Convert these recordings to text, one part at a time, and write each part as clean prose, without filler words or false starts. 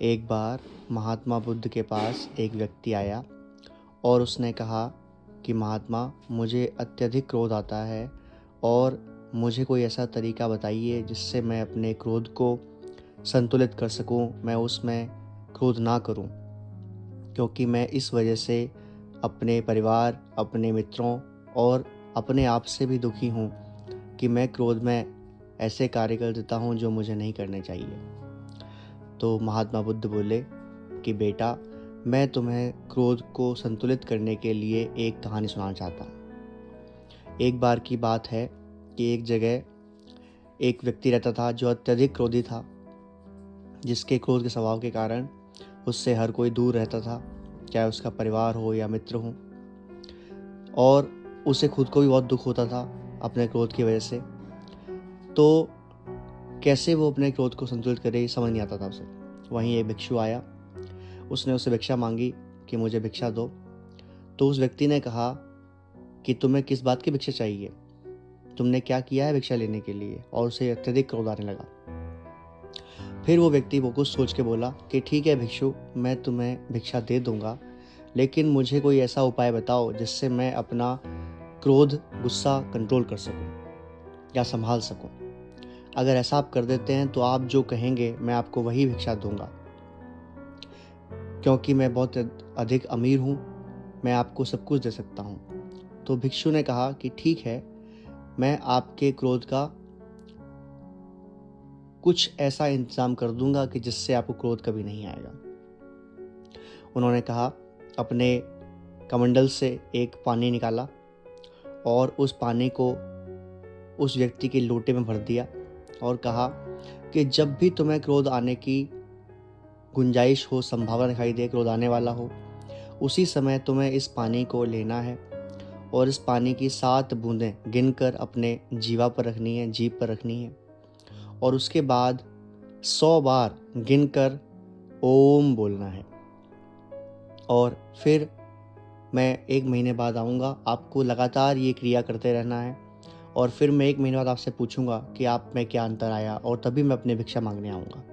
एक बार महात्मा बुद्ध के पास एक व्यक्ति आया और उसने कहा कि महात्मा, मुझे अत्यधिक क्रोध आता है और मुझे कोई ऐसा तरीका बताइए जिससे मैं अपने क्रोध को संतुलित कर सकूं, मैं उसमें क्रोध ना करूं, क्योंकि मैं इस वजह से अपने परिवार, अपने मित्रों और अपने आप से भी दुखी हूं कि मैं क्रोध में ऐसे कार्य कर देता हूं जो मुझे नहीं करने चाहिए। तो महात्मा बुद्ध बोले कि बेटा, मैं तुम्हें क्रोध को संतुलित करने के लिए एक कहानी सुनाना चाहता हूँ। एक बार की बात है कि एक जगह एक व्यक्ति रहता था जो अत्यधिक क्रोधी था, जिसके क्रोध के स्वभाव के कारण उससे हर कोई दूर रहता था, चाहे उसका परिवार हो या मित्र हो, और उसे खुद को भी बहुत दुख होता था अपने क्रोध की वजह से। तो कैसे वो अपने क्रोध को संतुलित करे, समझ नहीं आता था उसे। वहीं एक भिक्षु आया, उसने उससे भिक्षा मांगी कि मुझे भिक्षा दो। तो उस व्यक्ति ने कहा कि तुम्हें किस बात की भिक्षा चाहिए, तुमने क्या किया है भिक्षा लेने के लिए, और उसे अत्यधिक क्रोध आने लगा। फिर वो व्यक्ति वो कुछ सोच के बोला कि ठीक है भिक्षु, मैं तुम्हें भिक्षा दे दूंगा, लेकिन मुझे कोई ऐसा उपाय बताओ जिससे मैं अपना क्रोध, गुस्सा कंट्रोल कर सकूं या संभाल सकूं। अगर ऐसा आप कर देते हैं तो आप जो कहेंगे मैं आपको वही भिक्षा दूंगा, क्योंकि मैं बहुत अधिक अमीर हूँ, मैं आपको सब कुछ दे सकता हूँ। तो भिक्षु ने कहा कि ठीक है, मैं आपके क्रोध का कुछ ऐसा इंतजाम कर दूंगा कि जिससे आपको क्रोध कभी नहीं आएगा। उन्होंने कहा, अपने कमंडल से एक पानी निकाला और उस पानी को उस व्यक्ति के लोटे में भर दिया और कहा कि जब भी तुम्हें क्रोध आने की गुंजाइश हो, संभावना दिखाई दे क्रोध आने वाला हो, उसी समय तुम्हें इस पानी को लेना है और इस पानी की 7 बूंदें गिनकर अपने जीवा पर रखनी है, जीभ पर रखनी है, और उसके बाद 100 बार गिनकर ओम बोलना है। और फिर मैं 1 महीने बाद आऊँगा, आपको लगातार ये क्रिया करते रहना है, और फिर मैं 1 महीने बाद आपसे पूछूंगा कि आप में क्या अंतर आया, और तभी मैं अपनी भिक्षा मांगने आऊँगा।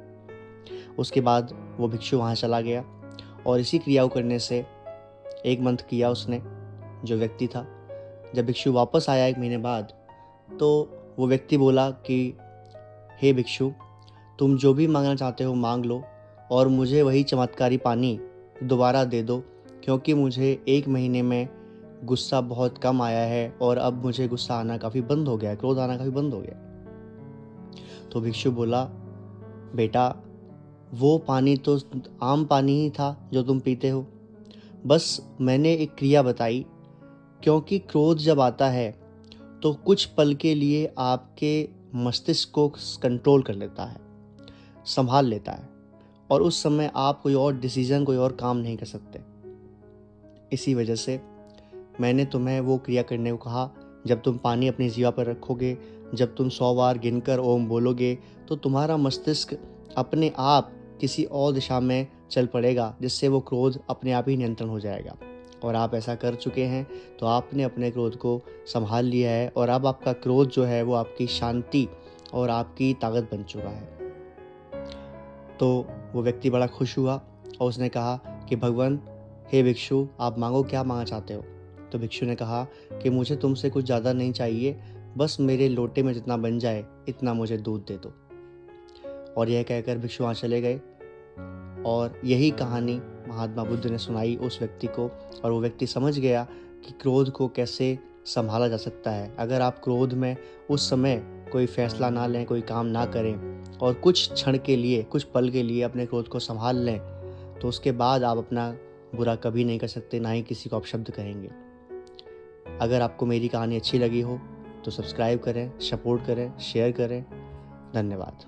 उसके बाद वो भिक्षु वहाँ चला गया और इसी क्रिया को करने से 1 मंथ किया उसने, जो व्यक्ति था। जब भिक्षु वापस आया 1 महीने बाद, तो वो व्यक्ति बोला कि हे भिक्षु, तुम जो भी मांगना चाहते हो मांग लो, और मुझे वही चमत्कारी पानी दोबारा दे दो, क्योंकि मुझे 1 महीने में गुस्सा बहुत कम आया है और अब मुझे गुस्सा आना काफ़ी बंद हो गया है, क्रोध आना काफ़ी बंद हो गया। तो भिक्षु बोला, बेटा, वो पानी तो आम पानी ही था जो तुम पीते हो, बस मैंने एक क्रिया बताई, क्योंकि क्रोध जब आता है तो कुछ पल के लिए आपके मस्तिष्क को कंट्रोल कर लेता है, संभाल लेता है, और उस समय आप कोई और डिसीजन, कोई और काम नहीं कर सकते। इसी वजह से मैंने तुम्हें वो क्रिया करने को कहा। जब तुम पानी अपनी जीवा पर रखोगे, जब तुम 100 बार गिनकर ओम बोलोगे, तो तुम्हारा मस्तिष्क अपने आप किसी और दिशा में चल पड़ेगा, जिससे वो क्रोध अपने आप ही नियंत्रण हो जाएगा। और आप ऐसा कर चुके हैं, तो आपने अपने क्रोध को संभाल लिया है, और अब आपका क्रोध जो है वो आपकी शांति और आपकी ताकत बन चुका है। तो वो व्यक्ति बड़ा खुश हुआ और उसने कहा कि भगवान, हे भिक्षु, आप मांगो, क्या मांगना चाहते हो। तो भिक्षु ने कहा कि मुझे तुमसे कुछ ज़्यादा नहीं चाहिए, बस मेरे लोटे में जितना बन जाए इतना मुझे दूध दे दो। और यह कहकर भिक्षु वहाँ चले गए, और यही कहानी महात्मा बुद्ध ने सुनाई उस व्यक्ति को, और वो व्यक्ति समझ गया कि क्रोध को कैसे संभाला जा सकता है। अगर आप क्रोध में उस समय कोई फैसला ना लें, कोई काम ना करें, और कुछ क्षण के लिए, कुछ पल के लिए अपने क्रोध को संभाल लें, तो उसके बाद आप अपना बुरा कभी नहीं कर सकते, ना ही किसी को अपशब्द कहेंगे। अगर आपको मेरी कहानी अच्छी लगी हो तो सब्सक्राइब करें, सपोर्ट करें, शेयर करें। धन्यवाद।